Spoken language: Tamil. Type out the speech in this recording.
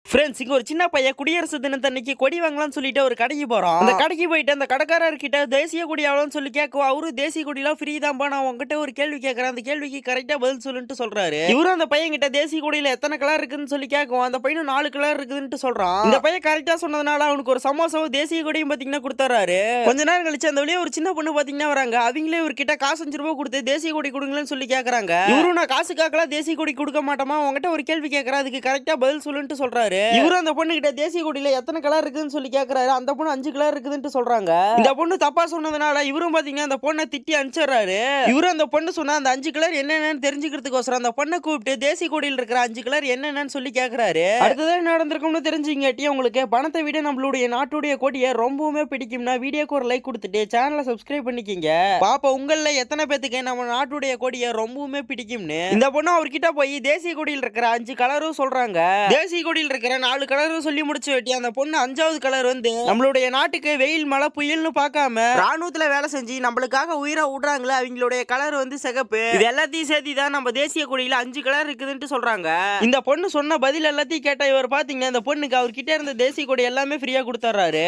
ஃப்ரெண்ட்ஸ், இங்க ஒரு சின்ன பையன் குடியரசு தினத்தன்னைக்கு கொடி வாங்கலாம்னு சொல்லிட்டு ஒரு கடைக்கு போறோம். அந்த கடைக்கு போயிட்டு அந்த கடைக்காரர்கிட்ட தேசிய கொடி எவ்வளோன்னு சொல்லி கேட்கும். அவரு தேசிய கொடிலாம் ஃப்ரீ தான்பா, நான் உங்ககிட்ட ஒரு கேள்வி கேட்கறேன், அந்த கேள்விக்கு கரெக்டா பதில் சொல்லுன்ட்டு சொல்றாரு. இவரும் அந்த பையன் கிட்ட தேசிய கொடியில எத்தனை கலர் இருக்குன்னு சொல்லி கேட்கும். அந்த பையனும் 4 கலர் இருக்குதுன்னு சொல்றான். இந்த பையன் கரெக்டா சொன்னதுனால அவனுக்கு ஒரு சமோசாவும் தேசிய கொடியும் பாத்தீங்கன்னா கொடுத்துறாரு. கொஞ்ச நேரம் கழிச்சு அந்த வழியா ஒரு சின்ன பொண்ணு பாத்தீங்கன்னா வராங்க. அவங்களே ஒரு கிட்ட காசு 5 ரூபாய் கொடுத்து தேசிய கொடி கொடுங்களேன்னு சொல்லி கேட்கறாங்க. இவரும் நான் காசு காக்கலாம் தேசிய கொடி கொடுக்க மாட்டோமா, உங்ககிட்ட ஒரு கேள்வி கேட்கறேன், அதுக்கு கரெக்டா பதில் சொல்லுன்ட்டு சொல்றாரு. இவரும் அந்த பொண்ணு கிட்ட தேசிய கொடியில எத்தனை கலர் இருக்குன்னு சொல்லி கேக்குறாரு. அந்த பொண்ணு 5 கலர் இருக்குதுன்னு சொல்றாங்க. இந்த பொண்ணு தப்பா சொன்னதுனால இவரும் பாத்தீங்கன்னா அந்த பொண்ணை திட்டி அனுப்பிச்சிடுறாரு. இவரும் அந்த பொண்ணு சொன்னா அந்த 5 கலர் என்னென்னு தெரிஞ்சுக்கிறதுக்கோசரம் அந்த பொண்ணை கூப்பிட்டு தேசிய கொடியில் இருக்கிற 5 கலர் என்னென்னு சொல்லி கேக்குறாரு. அடுத்ததான் என்ன நடந்திருக்கும்னு தெரிஞ்சுங்கட்டி உங்களுக்கு பணத்தை விட நம்மளுடைய நாட்டுடைய கொடியை ரொம்பவுமே பிடிக்கும்னா வீடியோக்கு ஒரு லைக் கொடுத்துட்டு சேனலை சப்ஸ்கிரைப் பண்ணிக்கிங்க. பாப்பா உங்கள எத்தனை பேத்துக்கு நம்ம நாட்டுடைய கொடியை ரொம்பவுமே பிடிக்கும்னு. இந்த பொண்ணு அவர்கிட்ட போய் தேசிய கொடியில் இருக்கிற 5 கலரும் சொல்றாங்க. தேசிய கொடியில் இருக்கிற 4 கலரும் சொல்லி முடிச்சு வெட்டி அந்த பொண்ணு 5வது கலர் வந்து நம்மளுடைய நாட்டுக்கு வெயில் மழை புயல்னு பார்க்காம ராணுவத்துல வேலை செஞ்சு நம்மளுக்காக உயிரை விடுறாங்களே அவங்களுடைய கலர் வந்து சிகப்பு. இது எல்லாத்தையும் சேர்த்து தான் நம்ம தேசிய கொடியில 5 கலர் இருக்குதுன்னு சொல்றாங்க. இந்த பொண்ணு சொன்ன பதில் எல்லாத்தையும் கேட்ட இவர் பாத்தீங்கன்னா இந்த பொண்ணுக்கு அவர்கிட்ட இருந்த தேசிய கொடி எல்லாமே ஃப்ரீயா கொடுத்துறாரு.